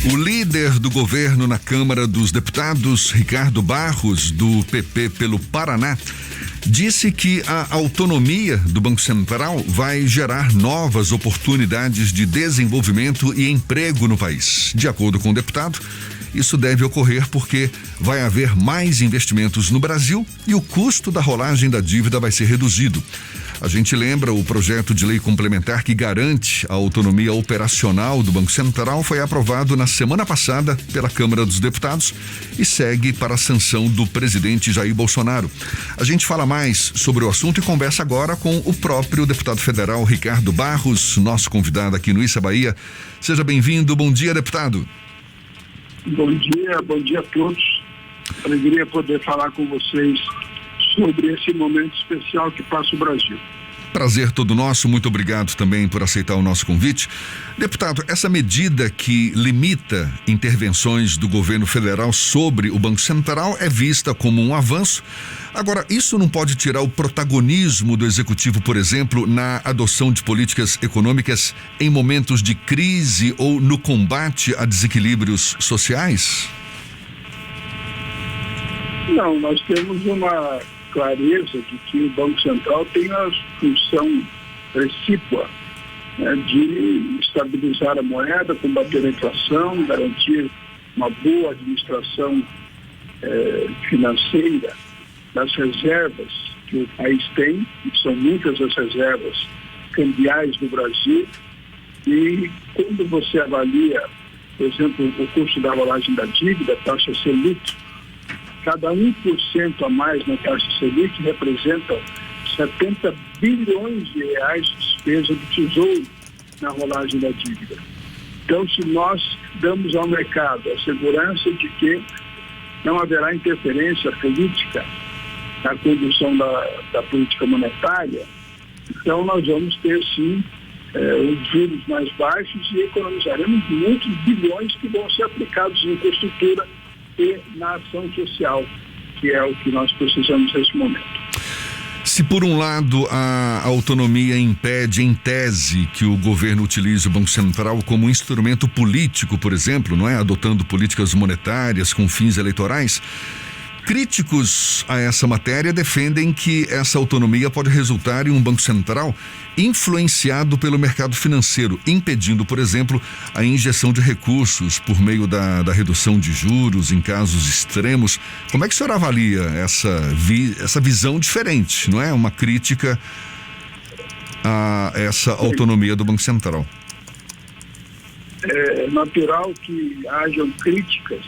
O líder do governo na Câmara dos Deputados, Ricardo Barros, do PP pelo Paraná, disse que a autonomia do Banco Central vai gerar novas oportunidades de desenvolvimento e emprego no país. De acordo com o deputado, isso deve ocorrer porque vai haver mais investimentos no Brasil e o custo da rolagem da dívida vai ser reduzido. A gente lembra o projeto de lei complementar que garante a autonomia operacional do Banco Central foi aprovado na semana passada pela Câmara dos Deputados e segue para a sanção do presidente Jair Bolsonaro. A gente fala mais sobre o assunto e conversa agora com o próprio deputado federal Ricardo Barros, nosso convidado aqui no Issa Bahia. Seja bem-vindo. Bom dia, deputado. Bom dia a todos. Alegria poder falar com vocês sobre esse momento especial que passa o Brasil. Prazer todo nosso, muito obrigado também por aceitar o nosso convite. Deputado, essa medida que limita intervenções do governo federal sobre o Banco Central é vista como um avanço. Agora, isso não pode tirar o protagonismo do Executivo, por exemplo, na adoção de políticas econômicas em momentos de crise ou no combate a desequilíbrios sociais? Não, nós temos uma clareza de que o Banco Central tem a função precípua, né, de estabilizar a moeda, combater a inflação, garantir uma boa administração financeira das reservas que o país tem, e são muitas as reservas cambiais do Brasil, e quando você avalia, por exemplo, o custo da rolagem da dívida, a taxa Selic, cada 1% a mais na taxa Selic representa 70 bilhões de reais de despesa do Tesouro na rolagem da dívida. Então, se nós damos ao mercado a segurança de que não haverá interferência política na condução da política monetária, então nós vamos ter, sim, os juros mais baixos e economizaremos muitos bilhões que vão ser aplicados em infraestrutura e na ação social, que é o que nós precisamos nesse momento. Se por um lado a autonomia impede, em tese, que o governo utilize o Banco Central como instrumento político, por exemplo, não é? Adotando políticas monetárias com fins eleitorais, críticos a essa matéria defendem que essa autonomia pode resultar em um Banco Central influenciado pelo mercado financeiro, impedindo, por exemplo, a injeção de recursos por meio da redução de juros em casos extremos. Como é que o senhor avalia essa visão diferente, não é? Uma crítica a essa autonomia do Banco Central. É natural que hajam críticas.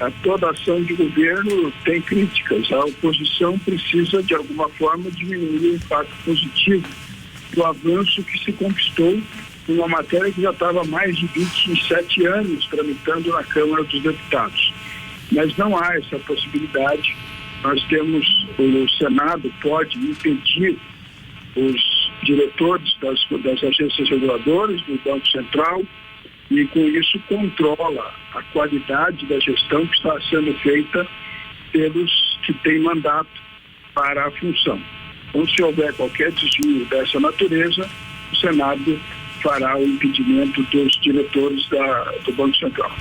A toda ação de governo tem críticas. A oposição precisa, de alguma forma, diminuir o impacto positivo do avanço que se conquistou numa matéria que já estava há mais de 27 anos tramitando na Câmara dos Deputados. Mas não há essa possibilidade. Nós temos, o Senado pode impedir os diretores das agências reguladoras do Banco Central e, com isso, controla a qualidade da gestão que está sendo feita pelos que têm mandato para a função. Então, se houver qualquer desvio dessa natureza, o Senado fará o impedimento dos diretores do Banco Central.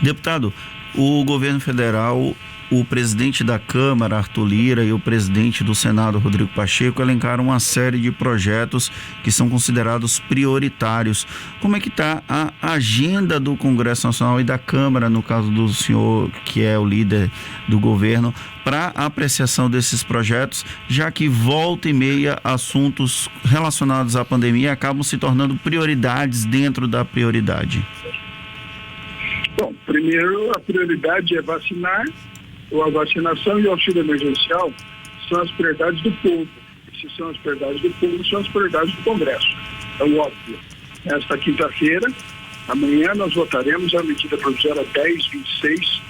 Deputado, o governo federal, o presidente da Câmara, Arthur Lira, e o presidente do Senado, Rodrigo Pacheco, elencaram uma série de projetos que são considerados prioritários. Como é que está a agenda do Congresso Nacional e da Câmara, no caso do senhor, que é o líder do governo, para a apreciação desses projetos, já que volta e meia assuntos relacionados à pandemia acabam se tornando prioridades dentro da prioridade? Bom, primeiro a prioridade é vacinar. A vacinação e o auxílio emergencial são as prioridades do povo. E se são as prioridades do povo, são as prioridades do Congresso. É óbvio. Nesta quinta-feira, amanhã, nós votaremos a medida provisória 1026,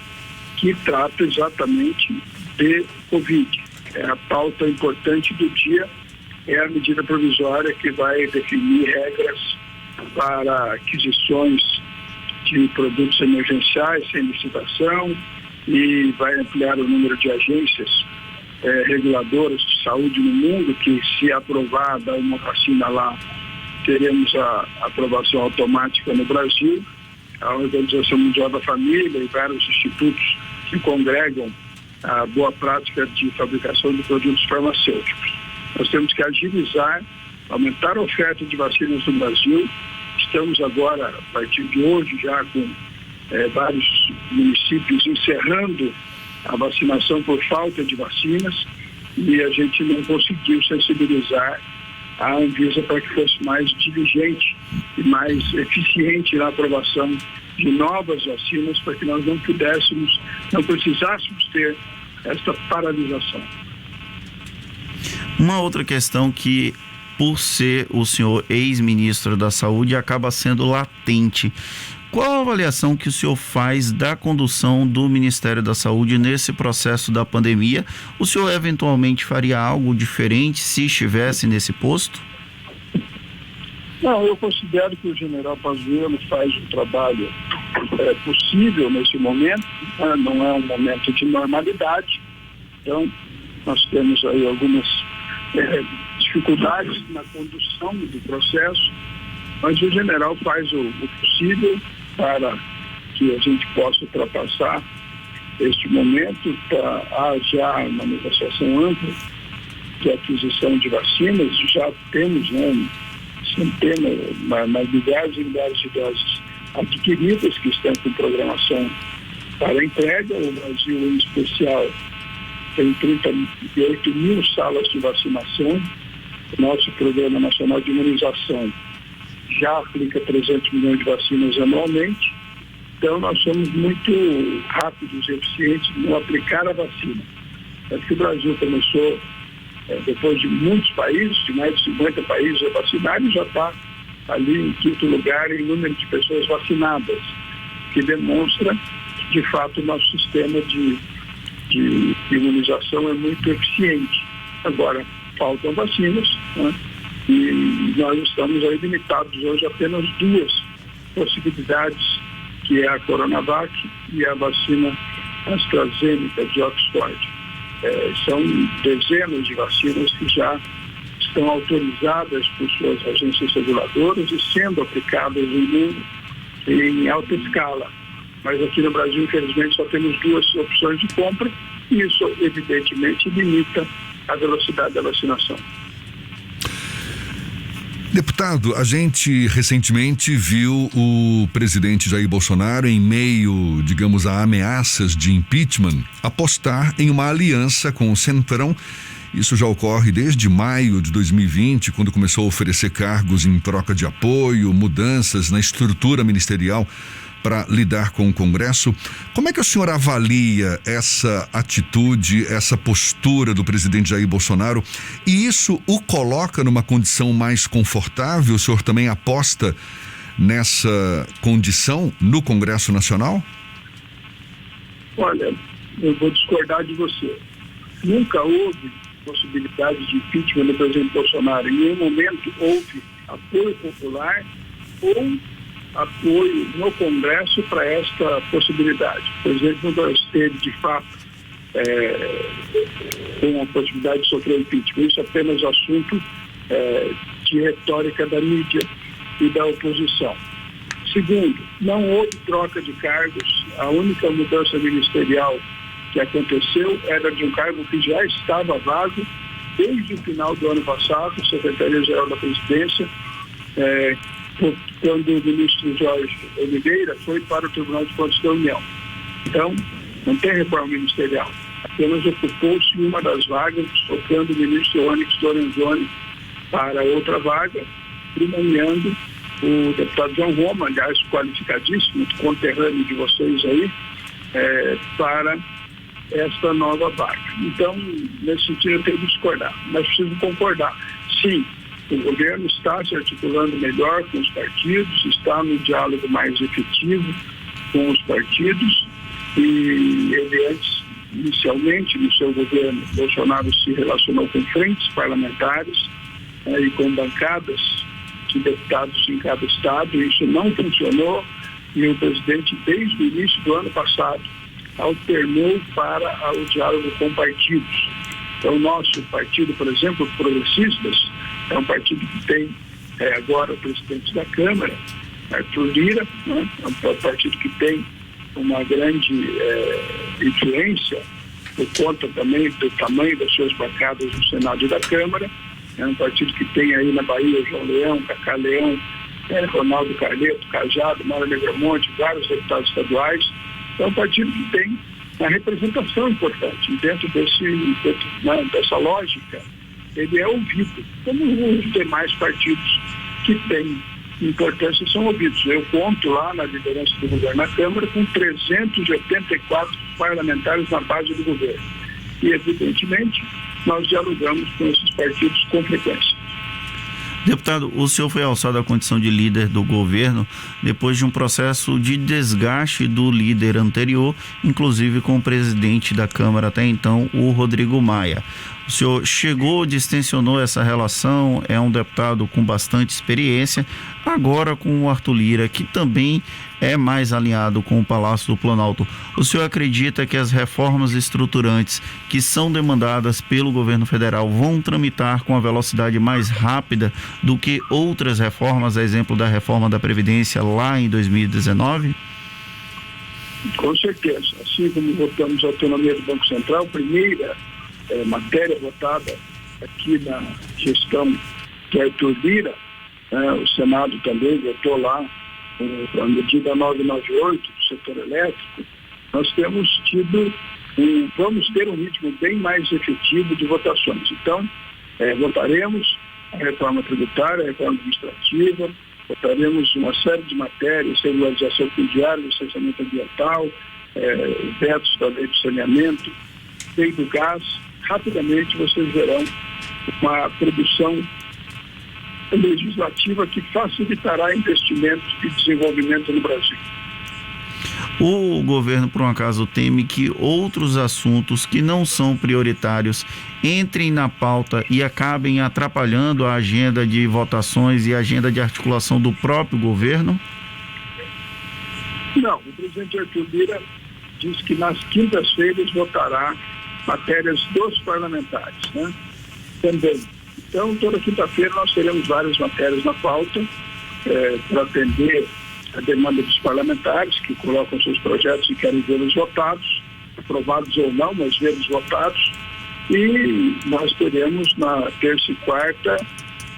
que trata exatamente de Covid. É a pauta importante do dia, é a medida provisória que vai definir regras para aquisições de produtos emergenciais sem licitação, e vai ampliar o número de agências reguladoras de saúde no mundo, que, se aprovada uma vacina lá, teremos a aprovação automática no Brasil. a Organização Mundial da Família e vários institutos que congregam a boa prática de fabricação de produtos farmacêuticos. Nós temos que agilizar, aumentar a oferta de vacinas no Brasil. Estamos agora, a partir de hoje, já com vários municípios encerrando a vacinação por falta de vacinas, e a gente não conseguiu sensibilizar a Anvisa para que fosse mais diligente e mais eficiente na aprovação de novas vacinas, para que nós não precisássemos ter esta paralisação. Uma outra questão que, por ser o senhor ex-ministro da Saúde, acaba sendo latente. Qual a avaliação que o senhor faz da condução do Ministério da Saúde nesse processo da pandemia? O senhor eventualmente faria algo diferente se estivesse nesse posto? Não, eu considero que o general Pazuello faz um trabalho possível nesse momento, não é um momento de normalidade, então nós temos aí algumas dificuldades na condução do processo, mas o general faz o possível para que a gente possa ultrapassar este momento. Há já uma negociação ampla de aquisição de vacinas, já temos centenas, mas milhares e milhares de doses adquiridas que estão com programação para entrega. O Brasil, em especial, tem 38 mil salas de vacinação. O nosso Programa Nacional de Imunização já aplica 300 milhões de vacinas anualmente. Então, nós somos muito rápidos e eficientes no aplicar a vacina. É que o Brasil começou, depois de muitos países, de mais de 50 países a vacinar, e já está ali em quinto lugar em número de pessoas vacinadas, que demonstra que, de fato, o nosso sistema de imunização é muito eficiente. Agora, faltam vacinas, né? E nós estamos aí limitados hoje a apenas duas possibilidades, que é a Coronavac e a vacina AstraZeneca de Oxford. São dezenas de vacinas que já estão autorizadas por suas agências reguladoras e sendo aplicadas no mundo em alta escala. Mas aqui no Brasil, infelizmente, só temos duas opções de compra, e isso, evidentemente, limita a velocidade da vacinação. Deputado, a gente recentemente viu o presidente Jair Bolsonaro, em meio, digamos, a ameaças de impeachment, apostar em uma aliança com o Centrão. Isso já ocorre desde maio de 2020, quando começou a oferecer cargos em troca de apoio, mudanças na estrutura ministerial para lidar com o Congresso. Como é que o senhor avalia essa atitude, essa postura do presidente Jair Bolsonaro? E isso o coloca numa condição mais confortável? O senhor também aposta nessa condição no Congresso Nacional? Olha, eu vou discordar de você. Nunca houve possibilidade de impeachment do presidente Bolsonaro. Em nenhum momento houve apoio popular ou apoio no Congresso para esta possibilidade. O presidente nunca esteve, de fato, com a possibilidade de sofrer impeachment. Isso é apenas assunto de retórica da mídia e da oposição. Segundo, não houve troca de cargos. A única mudança ministerial que aconteceu era de um cargo que já estava vago desde o final do ano passado, Secretaria-Geral da Presidência, quando o ministro Jorge Oliveira foi para o Tribunal de Contas da União. Então, não tem reforma ministerial. Apenas ocupou-se uma das vagas, trocando o ministro Onyx Lorenzoni para outra vaga, nomeando o deputado João Roma, aliás, qualificadíssimo, conterrâneo de vocês aí, para esta nova vaga. Então, nesse sentido, eu tenho que discordar, mas preciso concordar. Sim, o governo está se articulando melhor com os partidos, está no diálogo mais efetivo com os partidos, e ele antes, inicialmente, no seu governo, Bolsonaro se relacionou com frentes parlamentares e com bancadas de deputados em cada estado, e isso não funcionou, e o presidente, desde o início do ano passado, alternou para o diálogo com partidos. Então, o nosso partido, por exemplo, os Progressistas, é um partido que tem agora o presidente da Câmara, Arthur Lira, né? É um partido que tem uma grande influência por conta também do tamanho das suas bancadas no Senado e da Câmara. É um partido que tem aí na Bahia João Leão, Cacá Leão, Ronaldo Carleto, Cajado, Mário Negromonte, vários deputados estaduais. É um partido que tem uma representação importante. Dentro dessa lógica, ele é ouvido, como os demais partidos que têm importância são ouvidos. Eu conto lá na liderança do governo na Câmara com 384 parlamentares na base do governo. E, evidentemente, nós dialogamos com esses partidos com frequência. Deputado, o senhor foi alçado à condição de líder do governo depois de um processo de desgaste do líder anterior, inclusive com o presidente da Câmara até então, o Rodrigo Maia. O senhor chegou, distensionou essa relação, é um deputado com bastante experiência, agora com o Arthur Lira, que também é mais alinhado com o Palácio do Planalto. O senhor acredita que as reformas estruturantes que são demandadas pelo governo federal vão tramitar com a velocidade mais rápida do que outras reformas, a exemplo da reforma da Previdência lá em 2019? Com certeza. Assim como votamos a autonomia do Banco Central, primeira matéria votada aqui na gestão de Arthur Lira, o Senado também votou lá a medida 998 do setor elétrico. Nós vamos ter um ritmo bem mais efetivo de votações. Então, votaremos a reforma tributária, a reforma administrativa, votaremos uma série de matérias, regularização fundiária, licenciamento ambiental, vetos da lei do saneamento, lei do gás. Rapidamente vocês verão uma produção legislativa que facilitará investimentos e desenvolvimento no Brasil. O governo, por um acaso, teme que outros assuntos que não são prioritários entrem na pauta e acabem atrapalhando a agenda de votações e a agenda de articulação do próprio governo? Não, o presidente Arthur Lira diz que nas quintas-feiras votará matérias dos parlamentares, né? Também. Então, toda quinta-feira nós teremos várias matérias na pauta para atender a demanda dos parlamentares que colocam seus projetos e querem vê-los votados, aprovados ou não, mas vê-los votados. E nós teremos na terça e quarta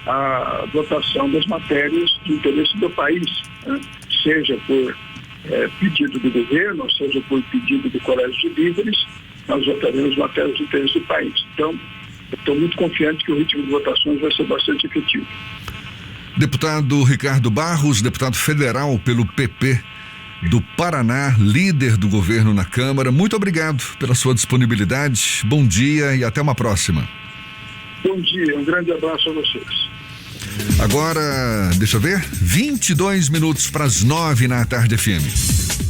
a votação das matérias de interesse do país, né? Seja por pedido do governo, ou seja por pedido do Colégio de Líderes, nós votaremos matérias de interesse do país. Então, eu estou muito confiante que o ritmo de votações vai ser bastante efetivo. Deputado Ricardo Barros, deputado federal pelo PP do Paraná, líder do governo na Câmara, muito obrigado pela sua disponibilidade. Bom dia e até uma próxima. Bom dia, um grande abraço a vocês. Agora, deixa eu ver, 22 minutos para as 9 na Tarde FM.